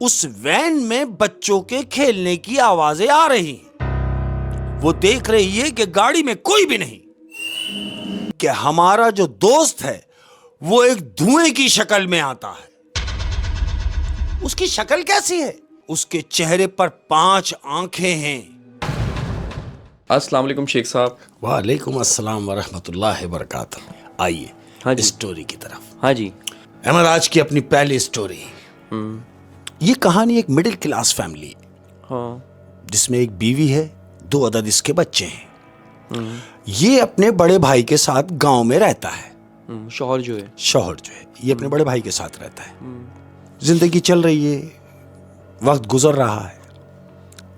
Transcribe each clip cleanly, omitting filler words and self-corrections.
उस वैन में बच्चों के खेलने की आवाजें आ रही हैं। वो देख रही है कि गाड़ी में कोई भी नहीं, कि हमारा जो दोस्त है वो एक धुएं की शक्ल में आता है। उसकी शक्ल कैसी है? उसके चेहरे पर 5 आंखें हैं। अस्सलाम वालेकुम शेख साहब। वालेकुम अस्सलाम वरहमतुल्लाहि वबरकातुहू। आइए हाँ जी। स्टोरी की तरफ। हाँ जी। अहमद, आज की अपनी पहली स्टोरी। ये कहानी एक मिडिल क्लास फैमिली, हाँ। जिसमें एक बीवी है, 2 अदद इसके बच्चे हैं। ये अपने बड़े भाई के साथ गांव में रहता है। शौहर जो है ये अपने बड़े भाई के साथ रहता है। जिंदगी चल रही है, वक्त गुजर रहा है।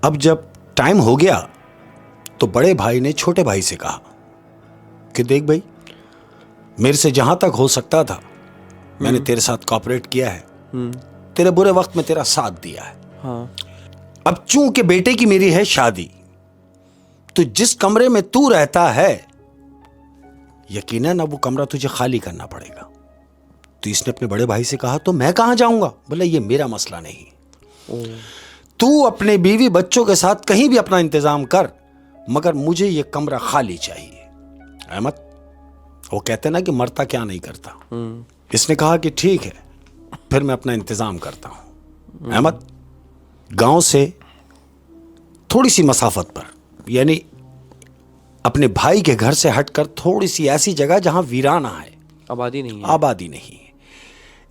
अब जब टाइम हो गया तो बड़े भाई ने छोटे भाई से कहा कि देख भाई, मेरे से जहां तक हो सकता था मैंने तेरे साथ कोऑपरेट किया है, तेरे बुरे वक्त में तेरा साथ दिया है। हाँ। अब चूंकि बेटे की मेरी है शादी, तो जिस कमरे में तू रहता है यकीनन अब वो कमरा तुझे खाली करना पड़ेगा। तो इसने अपने बड़े भाई से कहा तो मैं कहां जाऊंगा? बोला ये मेरा मसला नहीं, तू अपने बीवी बच्चों के साथ कहीं भी अपना इंतजाम कर, मगर मुझे ये कमरा खाली चाहिए। अहमद, वो कहते ना कि मरता क्या नहीं करता। इसने कहा कि ठीक है, फिर मैं अपना इंतजाम करता हूं। अहमद, गांव से थोड़ी सी मसाफत पर, यानी अपने भाई के घर से हटकर थोड़ी सी ऐसी जगह जहां वीराना है, आबादी नहीं है।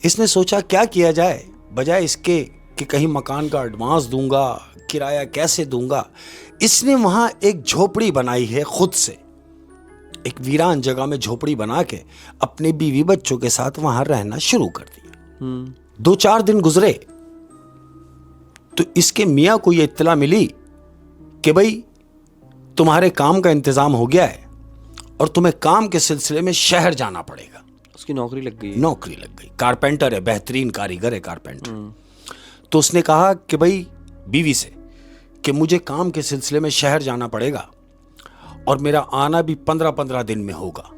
इसने सोचा क्या किया जाए, बजाय इसके कि कहीं मकान का एडवांस दूंगा, किराया कैसे दूंगा। इसने वहां एक झोपड़ी बनाई है खुद से, एक वीरान जगह में झोपड़ी बना के अपने बीवी बच्चों के साथ वहां रहना शुरू कर दिया। 2-4 दिन गुजरे तो इसके मियां को यह इत्तला मिली कि भाई तुम्हारे काम का इंतजाम हो गया है और तुम्हें काम के सिलसिले में शहर जाना पड़ेगा। उसकी नौकरी लग गई। कारपेंटर है, बेहतरीन कारीगर है कारपेंटर। तो उसने कहा कि भाई बीवी से कि मुझे काम के सिलसिले में शहर जाना पड़ेगा और मेरा आना भी 15-15 दिन में होगा,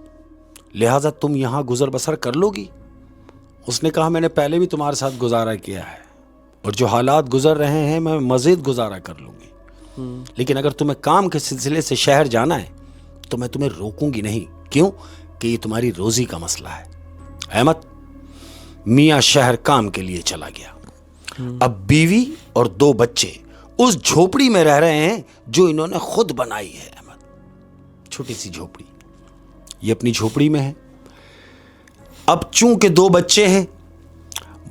लिहाजा तुम यहां गुजर बसर कर लोगी? उसने कहा मैंने पहले भी तुम्हारे साथ गुजारा किया है और जो हालात गुजर रहे हैं मैं मजीद गुजारा कर लूंगी, लेकिन अगर तुम्हें काम के सिलसिले से शहर जाना है तो मैं तुम्हें रोकूंगी नहीं। क्यों? कि ये तुम्हारी रोजी का मसला है। अहमद, मियां शहर काम के लिए चला गया। अब बीवी और 2 बच्चे उस झोपड़ी में रह रहे हैं जो इन्होंने खुद बनाई है। अहमद, छोटी सी झोपड़ी, ये अपनी झोपड़ी में है। अब चूंकि 2 बच्चे हैं,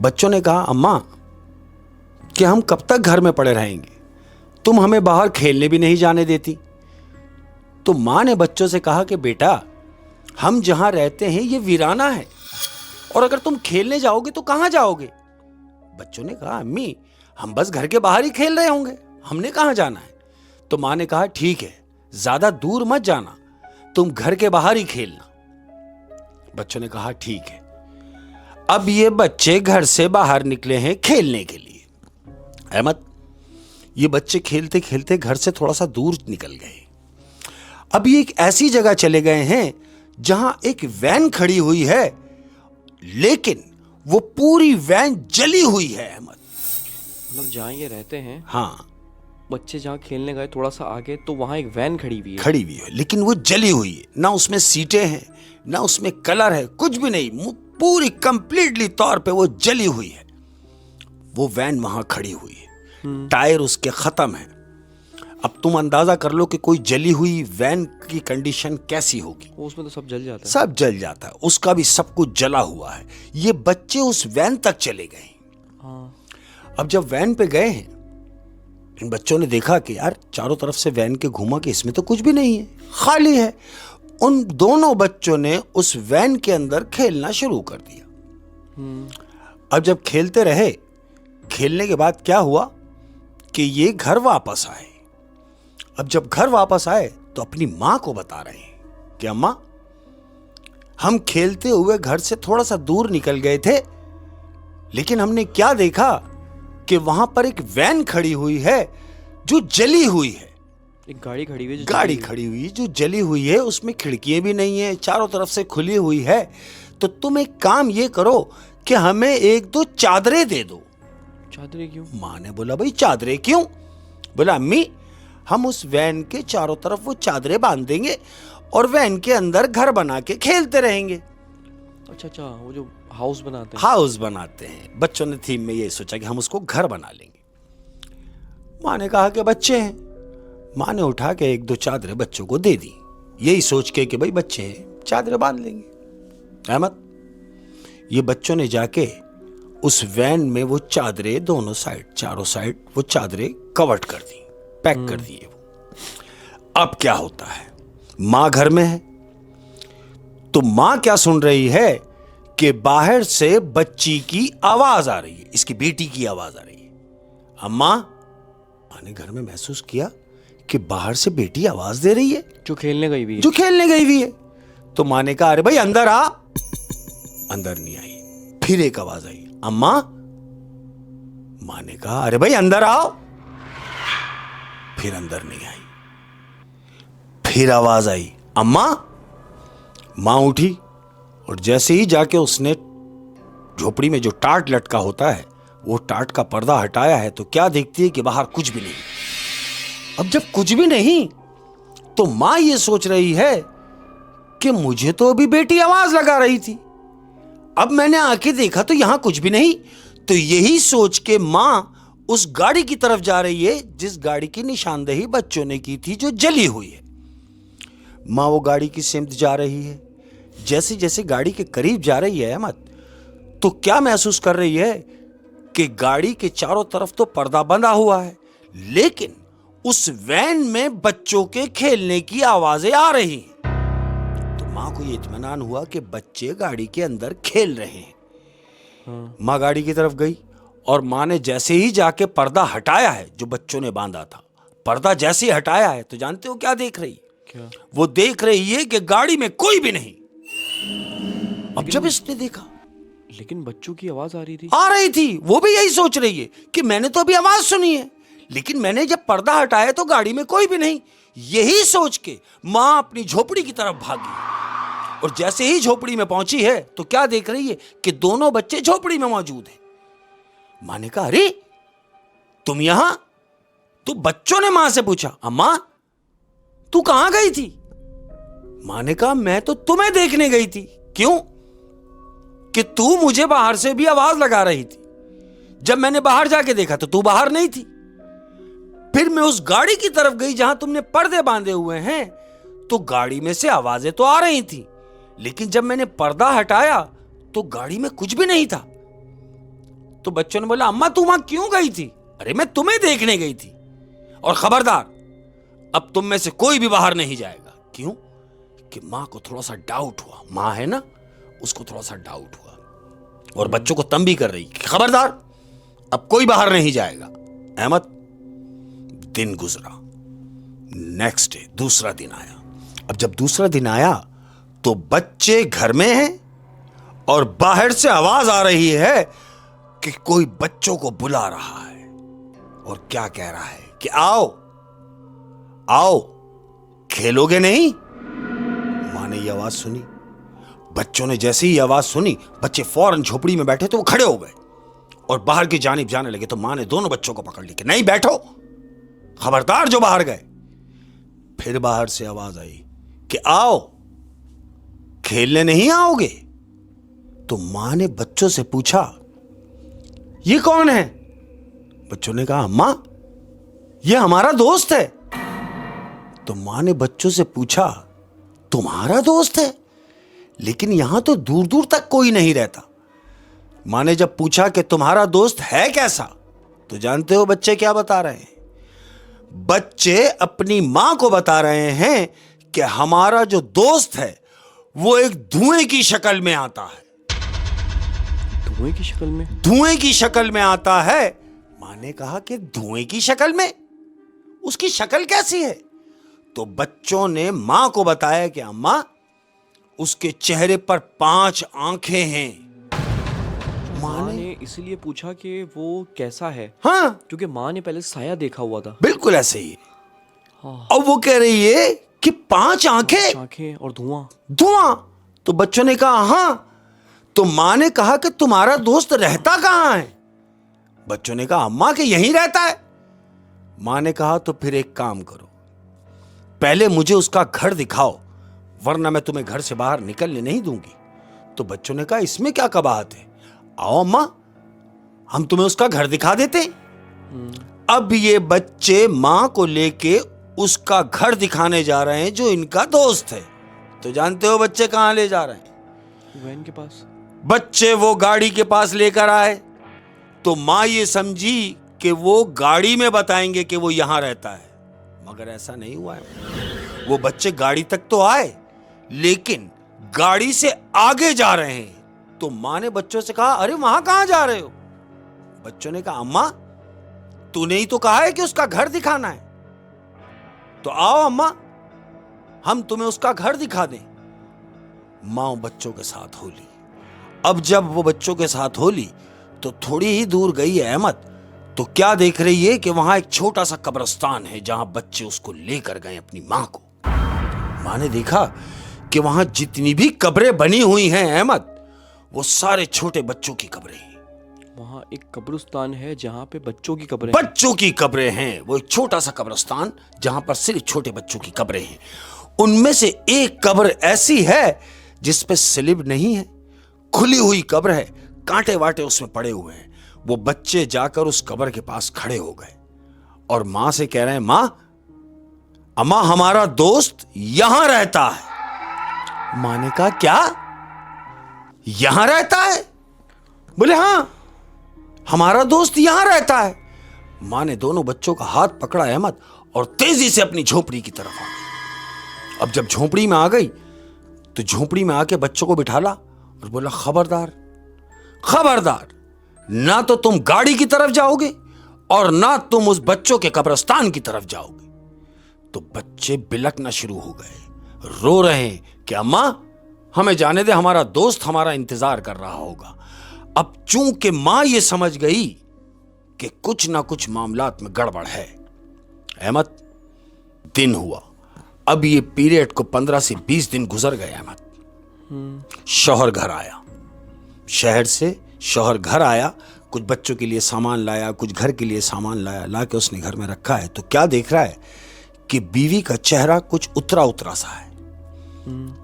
बच्चों ने कहा अम्मा कि हम कब तक घर में पड़े रहेंगे, तुम हमें बाहर खेलने भी नहीं जाने देती। तो मां ने बच्चों से कहा कि बेटा, हम जहां रहते हैं ये वीराना है और अगर तुम खेलने जाओगे तो कहां जाओगे? बच्चों ने कहा अम्मी, हम बस घर के बाहर ही खेल रहे होंगे, हमने कहां जाना है। तो मां ने कहा ठीक है, ज्यादा दूर मत जाना, तुम घर के बाहर ही खेलना। बच्चों ने कहा ठीक है। अब ये बच्चे घर से बाहर निकले हैं खेलने के लिए। अहमद, ये बच्चे खेलते खेलते घर से थोड़ा सा दूर निकल गए। अब ये एक ऐसी जगह चले गए हैं जहां एक वैन खड़ी हुई है, लेकिन वो पूरी वैन जली हुई है। अहमद, मतलब जहाँ ये रहते हैं, हाँ, बच्चे जहाँ खेलने गए थोड़ा सा आगे तो वहाँ एक वैन खड़ी हुई है, लेकिन वो जली हुई है। ना उसमें सीटें हैं, ना उसमें कलर है, कुछ भी नहीं, पूरी कंप्लीटली तौर पे वो जली हुई है। वो वैन वहां खड़ी हुई है, टायर उसके खत्म है। अब तुम अंदाजा कर लो कि कोई जली हुई वैन की कंडीशन कैसी होगी। उसमें तो सब जल जाता है। सब जल जाता है, उसका भी सब कुछ जला हुआ है। ये बच्चे उस वैन तक चले गए। हाँ। अब जब वैन पे गए हैं, इन बच्चों ने देखा कि यार चारों तरफ से वैन के घूमा कि इसमें तो कुछ भी नहीं है, खाली है। उन दोनों बच्चों ने उस वैन के अंदर खेलना शुरू कर दिया। अब जब खेलते रहे, खेलने के बाद क्या हुआ कि ये घर वापस आए। अब जब घर वापस आए तो अपनी मां को बता रहे हैं कि अम्मा, हम खेलते हुए घर से थोड़ा सा दूर निकल गए थे, लेकिन हमने क्या देखा कि वहां पर एक वैन खड़ी हुई है जो जली हुई है। एक गाड़ी खड़ी हुई है जो जली हुई है, उसमें खिड़कियां भी नहीं है, चारों तरफ से खुली हुई है। तो तुम एक काम ये करो कि हमें 1-2 चादरें दे दो। चादरें क्यों? माँ ने बोला भाई चादरें क्यों? बोला अम्मी हम उस वैन के चारों तरफ वो चादरें बांध देंगे और वैन के अंदर घर बना के खेलते रहेंगे। अच्छा, वो जो हाउस बनाते हैं। हाउस बनाते हैं। बच्चों ने थीम में ये सोचा कि हम उसको घर बना लेंगे। माँ ने कहा कि बच्चे हैं। माँ ने उठा के एक दो चादरें बच्चों को दे दी, यही सोच के कि भाई बच्चे हैं चादरें बांध लेंगे। अहमद, ये बच्चों ने जाके उस वैन में वो चादरें दोनों साइड, चारों साइड वो चादरें कवर्ड कर दी, पैक कर दिए। अब क्या होता है, माँ घर में है तो माँ क्या सुन रही है कि बाहर से बच्ची की आवाज आ रही है, इसकी बेटी की आवाज आ रही है। अम्मा, माँ ने घर में महसूस किया कि बाहर से बेटी आवाज दे रही है, जो खेलने गई हुई है। जो खेलने गई हुई है। तो माँ ने कहा अरे भाई अंदर आ। अंदर नहीं आई। फिर एक आवाज आई, अम्मा। माँ ने कहा अरे भाई अंदर आओ। फिर अंदर नहीं आई। फिर आवाज आई, अम्मा। माँ उठी और जैसे ही जाके उसने झोपड़ी में जो टाट लटका होता है वो टाट का पर्दा हटाया है तो क्या देखती है कि बाहर कुछ भी नहीं। अब जब कुछ भी नहीं तो मां ये सोच रही है कि मुझे तो अभी बेटी आवाज लगा रही थी, अब मैंने आके देखा तो यहां कुछ भी नहीं। तो यही सोच के मां उस गाड़ी की तरफ जा रही है जिस गाड़ी की निशानदेही बच्चों ने की थी, जो जली हुई है। मां वो गाड़ी की सिमत जा रही है। जैसे जैसे गाड़ी के करीब जा रही है अहमद, तो क्या महसूस कर रही है कि गाड़ी के चारों तरफ तो पर्दा बंधा हुआ है, लेकिन उस वैन में बच्चों के खेलने की आवाजें आ रही हैं। तो मां को यह इत्मीनान हुआ कि बच्चे गाड़ी के अंदर खेल रहे हैं। मां गाड़ी की तरफ गई और मां ने जैसे ही जाके पर्दा हटाया है जो बच्चों ने बांधा था, पर्दा जैसे ही हटाया है तो जानते हो क्या देख रही? क्या? वो देख रही है कि गाड़ी में कोई भी नहीं। अब जब इसने देखा, लेकिन बच्चों की आवाज आ रही थी, वो भी यही सोच रही है कि मैंने तो अभी आवाज सुनी है, लेकिन मैंने जब पर्दा हटाया तो गाड़ी में कोई भी नहीं। यही सोच के मां अपनी झोपड़ी की तरफ भागी और जैसे ही झोपड़ी में पहुंची है तो क्या देख रही है कि दोनों बच्चे झोपड़ी में मौजूद हैं। मां ने कहा अरे तुम यहां? तो बच्चों ने मां से पूछा अम्मा तू कहां गई थी? मां ने कहा मैं तो तुम्हें देखने गई थी। क्यों? कि तू मुझे बाहर से भी आवाज लगा रही थी। जब मैंने बाहर जाके देखा तो तू बाहर नहीं थी। फिर मैं उस गाड़ी की तरफ गई जहां तुमने पर्दे बांधे हुए हैं, तो गाड़ी में से आवाजें तो आ रही थी, लेकिन जब मैंने पर्दा हटाया तो गाड़ी में कुछ भी नहीं था। तो बच्चों ने बोला अम्मा तू वहां क्यों गई थी? अरे मैं तुम्हें देखने गई थी, और खबरदार अब तुम में से कोई भी बाहर नहीं जाएगा। क्यों? कि मां को थोड़ा सा डाउट हुआ, मां है ना, उसको थोड़ा सा डाउट हुआ और बच्चों को तंबी कर रही कि खबरदार अब कोई बाहर नहीं जाएगा। अहमद, दिन गुजरा, नेक्स्ट डे दूसरा दिन आया। अब जब दूसरा दिन आया तो बच्चे घर में हैं और बाहर से आवाज आ रही है कि कोई बच्चों को बुला रहा है और क्या कह रहा है कि आओ आओ, खेलोगे नहीं? मां ने ये आवाज सुनी। बच्चों ने जैसे ही आवाज सुनी, बच्चे फौरन झोपड़ी में बैठे तो वो खड़े हो गए और बाहर की जानिब जाने लगे। तो मां ने दोनों बच्चों को पकड़ लिया कि नहीं बैठो, खबरदार जो बाहर गए। फिर बाहर से आवाज आई कि आओ, खेलने नहीं आओगे? तो मां ने बच्चों से पूछा ये कौन है? बच्चों ने कहा अम्मा ये हमारा दोस्त है। तो मां ने बच्चों से पूछा तुम्हारा दोस्त है? लेकिन यहां तो दूर दूर तक कोई नहीं रहता। मां ने जब पूछा कि तुम्हारा दोस्त है कैसा, तो जानते हो बच्चे क्या बता रहे हैं? बच्चे अपनी मां को बता रहे हैं कि हमारा जो दोस्त है वो एक धुएं की शक्ल में आता है। धुएं की शक्ल में? धुएं की शक्ल में आता है। मां ने कहा कि धुएं की शक्ल में? उसकी शक्ल कैसी है? तो बच्चों ने मां को बताया कि अम्मा उसके चेहरे पर 5 आंखें हैं। मां ने इसलिए पूछा कि वो कैसा है? हाँ, क्योंकि मां ने पहले साया देखा हुआ था। बिल्कुल ऐसे ही। हाँ। अब वो कह रही है कि 5 आंखें, आंखें और धुआं। धुआं। तो बच्चों ने कहा हाँ। तो मां ने कहा कि तुम्हारा दोस्त रहता कहां है? बच्चों ने कहा अम्मा के यहीं रहता है। मां ने कहा तो फिर एक काम करो, पहले मुझे उसका घर दिखाओ, वरना मैं तुम्हें घर से बाहर निकलने नहीं दूंगी। तो बच्चों ने कहा इसमें क्या कबाहत है, आओ अम्मा हम तुम्हें उसका घर दिखा देते हैं। अब ये बच्चे मां को लेके उसका घर दिखाने जा रहे हैं जो इनका दोस्त है। तो जानते हो बच्चे कहां ले जा रहे हैं? वैन के पास। बच्चे वो गाड़ी के पास लेकर आए तो मां ये समझी कि वो गाड़ी में बताएंगे कि वो यहां रहता है, मगर ऐसा नहीं हुआ है। वो बच्चे गाड़ी तक तो आए लेकिन गाड़ी से आगे जा रहे हैं। तो मां ने बच्चों से कहा अरे वहां कहां जा रहे हो? बच्चों ने कहा अम्मा तूने ही तो कहा है कि उसका घर दिखाना है, तो आओ अम्मा हम तुम्हें उसका घर दिखा दें। मां बच्चों के साथ होली। अब जब वो बच्चों के साथ होली तो थोड़ी ही दूर गई है अहमद, तो क्या देख रही है कि वहां एक छोटा सा कब्रिस्तान है जहां बच्चे उसको लेकर गए अपनी मां को। मां ने देखा कि वहां जितनी भी कब्रें बनी हुई हैं अहमद, वो सारे छोटे बच्चों की कब्रें हैं। वहां एक कब्रिस्तान है जहां पे बच्चों की कब्रें बच्चों की कब्रें हैं। वो एक छोटा सा कब्रिस्तान जहां पर सिर्फ छोटे बच्चों की कब्रें हैं। उनमें से एक कब्र ऐसी है जिसपे स्लिब नहीं है, खुली हुई कब्र है, कांटे वाटे उसमें पड़े हुए हैं। वो बच्चे जाकर उस कब्र के पास खड़े हो गए और मां से कह रहे हैं मां अम्मा हमारा दोस्त यहां रहता है। मां ने कहा क्या यहां रहता है? बोले हां हमारा दोस्त यहां रहता है। मां ने दोनों बच्चों का हाथ पकड़ा अहमद और तेजी से अपनी झोपड़ी की तरफ आ गई। अब जब झोपड़ी में आ गई तो झोपड़ी में आके बच्चों को बिठाला और बोला खबरदार खबरदार, ना तो तुम गाड़ी की तरफ जाओगे और ना तुम उस बच्चों के कब्रिस्तान की तरफ जाओगे। तो बच्चे बिलकना शुरू हो गए, रो रहे हैं कि अम्मा हमें जाने दे, हमारा दोस्त हमारा इंतजार कर रहा होगा। अब चूंकि मां ये समझ गई कि कुछ ना कुछ मामलात में गड़बड़ है। अहमद दिन हुआ, अब ये पीरियड को 15 से 20 दिन गुजर गए अहमद। शौहर घर आया, शहर से शौहर घर आया, कुछ बच्चों के लिए सामान लाया, कुछ घर के लिए सामान लाया, ला के उसने घर में रखा है। तो क्या देख रहा है कि बीवी का चेहरा कुछ उतरा उतरा सा है।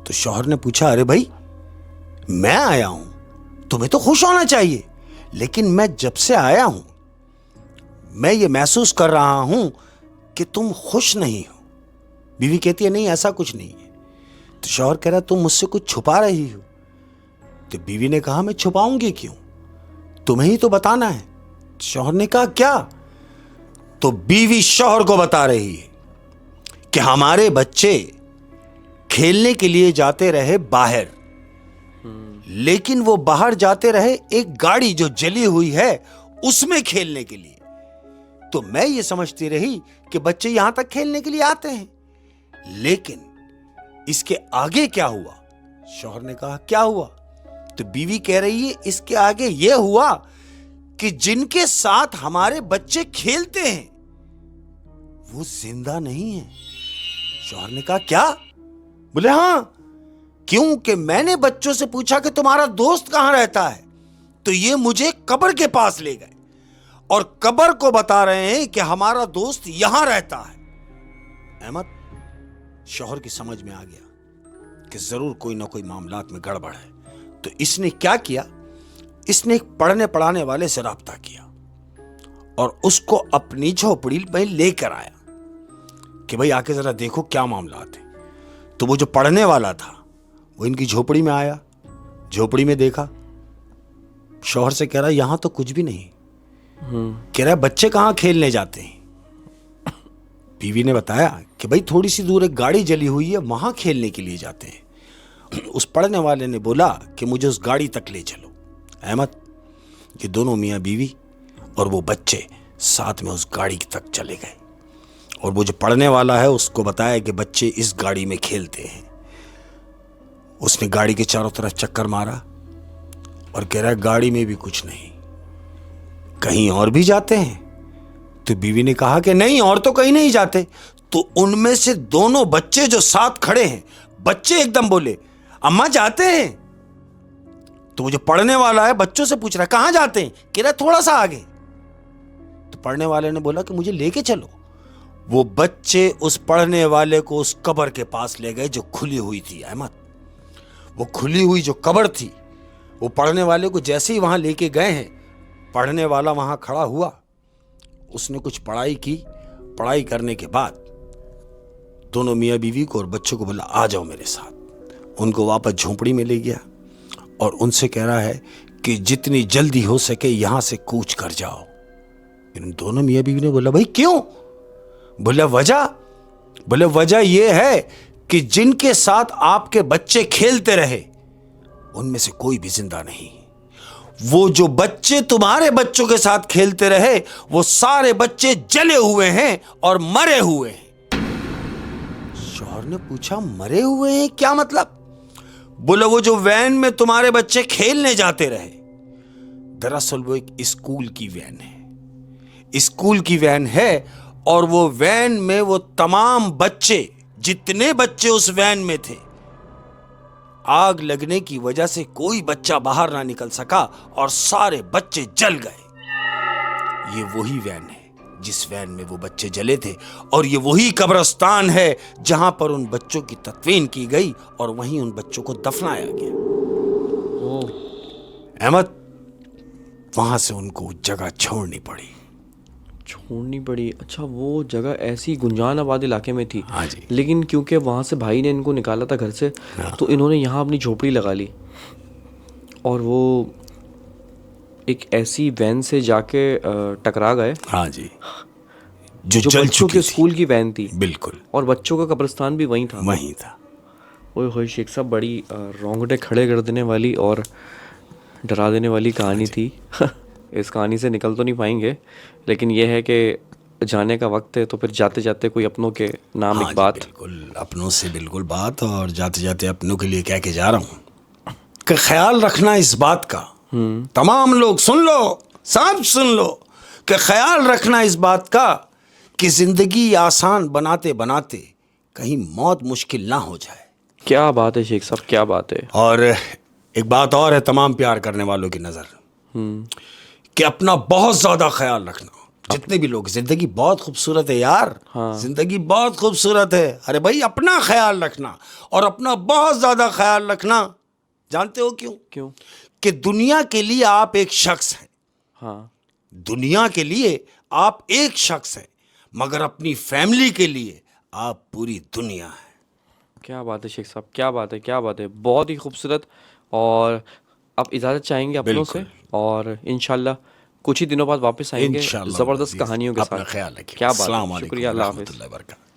तो शौहर ने पूछा अरे भाई मैं आया हूं, तुम्हें तो खुश होना चाहिए, लेकिन मैं जब से आया हूं मैं ये महसूस कर रहा हूं कि तुम खुश नहीं हो। बीवी कहती है नहीं ऐसा कुछ नहीं है। तो शौहर कह रहा तुम मुझसे कुछ छुपा रही हो। तो बीवी ने कहा मैं छुपाऊंगी क्यों, तुम्हें ही तो बताना है। शौहर ने कहा क्या? तो बीवी शौहर को बता रही है कि हमारे बच्चे खेलने के लिए जाते रहे बाहर, लेकिन वो बाहर जाते रहे एक गाड़ी जो जली हुई है उसमें खेलने के लिए। तो मैं ये समझती रही कि बच्चे यहां तक खेलने के लिए आते हैं, लेकिन इसके आगे क्या हुआ? शौहर ने कहा क्या हुआ? तो बीवी कह रही है इसके आगे यह हुआ कि जिनके साथ हमारे बच्चे खेलते हैं वो जिंदा नहीं है। शौहर ने कहा क्या? बोले हां, क्योंकि मैंने बच्चों से पूछा कि तुम्हारा दोस्त कहां रहता है, तो ये मुझे कब्र के पास ले गए और कब्र को बता रहे हैं कि हमारा दोस्त यहां रहता है। अहमद शौहर की समझ में आ गया कि जरूर कोई ना कोई मामलात में गड़बड़ है। तो इसने क्या किया, इसने एक पढ़ने पढ़ाने वाले से राब्ता किया और उसको अपनी झोपड़ी में लेकर आया कि भाई आके जरा देखो क्या मामलात है। तो वो जो पढ़ने वाला था वो इनकी झोपड़ी में आया, झोपड़ी में देखा, शौहर से कह रहा यहां तो कुछ भी नहीं। कह रहा बच्चे कहां खेलने जाते हैं? बीवी ने बताया कि भाई थोड़ी सी दूर एक गाड़ी जली हुई है, वहां खेलने के लिए जाते हैं। उस पढ़ने वाले ने बोला कि मुझे उस गाड़ी तक ले चलो। अहमद ये दोनों मियां बीवी और वो बच्चे साथ में उस गाड़ी तक चले गए और वो जो पढ़ने वाला है उसको बताया कि बच्चे इस गाड़ी में खेलते हैं। उसने गाड़ी के चारों तरफ चक्कर मारा और कह रहा है गाड़ी में भी कुछ नहीं, कहीं और भी जाते हैं? तो बीवी ने कहा कि नहीं और तो कहीं नहीं जाते। तो उनमें से दोनों बच्चे जो साथ खड़े हैं, बच्चे एकदम बोले अम्मा जाते हैं। तो वो जो पढ़ने वाला है बच्चों से पूछ रहा है कहां जाते हैं? कह रहा थोड़ा सा आगे। तो पढ़ने वाले ने बोला कि मुझे लेके चलो। वो बच्चे उस पढ़ने वाले को उस कब्र के पास ले गए जो खुली हुई थी। अहमद, वो खुली हुई जो कब्र थी, वो पढ़ने वाले को जैसे ही वहां लेके गए हैं, पढ़ने वाला वहां खड़ा हुआ, उसने कुछ पढ़ाई की। पढ़ाई करने के बाद दोनों मियाँ बीवी को और बच्चों को बोला आ जाओ मेरे साथ। उनको वापस झोंपड़ी में ले गया और उनसे कह रहा है कि जितनी जल्दी हो सके यहां से कूच कर जाओ। इन दोनों मियाँ बीवी ने बोला भाई क्यों? बोले वजह यह है कि जिनके साथ आपके बच्चे खेलते रहे उनमें से कोई भी जिंदा नहीं। वो जो बच्चे तुम्हारे बच्चों के साथ खेलते रहे वो सारे बच्चे जले हुए हैं और मरे हुए हैं। शौहर ने पूछा मरे हुए हैं क्या मतलब? बोले वो जो वैन में तुम्हारे बच्चे खेलने जाते रहे, दरअसल वो एक स्कूल की वैन है। स्कूल की वैन है और वो वैन में वो तमाम बच्चे, जितने बच्चे उस वैन में थे, आग लगने की वजह से कोई बच्चा बाहर ना निकल सका और सारे बच्चे जल गए। ये वही वैन है जिस वैन में वो बच्चे जले थे और ये वही कब्रिस्तान है जहां पर उन बच्चों की तदफीन की गई और वहीं उन बच्चों को दफनाया गया। अहमद, वहां से उनको जगह छोड़नी पड़ी। अच्छा, वो जगह ऐसी गुंजान आबाद इलाके में थी। हाँ जी। लेकिन क्योंकि वहाँ से भाई ने इनको निकाला था घर से, हाँ। तो इन्होंने यहाँ अपनी झोपड़ी लगा ली और वो एक ऐसी वैन से जाके टकरा गए। हाँ जी, जो जल बच्चों चुकी के थी। स्कूल की वैन थी बिल्कुल और बच्चों का कब्रिस्तान भी वहीं था। वहीं था। ओए शेख साहब, बड़ी रोंगटे खड़े कर देने वाली और डरा देने वाली कहानी थी। इस कहानी से निकल तो नहीं पाएंगे, लेकिन यह है कि जाने का वक्त है, तो फिर जाते जाते कोई अपनों के नाम हाँ एक बात। बिल्कुल, अपनों से बिल्कुल बात, और जाते जाते अपनों के लिए कह के जा रहा हूँ कि ख्याल रखना इस बात का, तमाम लोग सुन लो, सब सुन लो, कि ख्याल रखना इस बात का कि जिंदगी आसान बनाते बनाते कहीं मौत मुश्किल ना हो जाए। क्या बात है शेख साहब, क्या बात है। और एक बात और है तमाम प्यार करने वालों की नजर, कि अपना बहुत ज्यादा ख्याल रखना। जितने भी लोग, जिंदगी बहुत खूबसूरत है यार। हाँ। जिंदगी बहुत खूबसूरत है। अरे भाई अपना ख्याल रखना, और अपना बहुत ज्यादा ख्याल रखना। जानते हो क्यों? कि दुनिया के लिए आप एक शख्स हैं। हाँ, दुनिया के लिए आप एक शख्स हैं, मगर अपनी फैमिली के लिए आप पूरी दुनिया है। क्या बात है शेख साहब, क्या बात है, क्या बात है। बहुत ही खूबसूरत। और आप इजाज़त चाहेंगे अपनों से, और इंशाल्लाह कुछ ही दिनों बाद वापस आएंगे इंशाल्लाह ज़बरदस्त कहानियों के अपना साथ। ख्याल रखिए। क्या बात अस्सलाम है, वालेकुम शुक्रिया, अल्लाह हाफ़िज़। रहमतुल्लाहि व बरकातहू।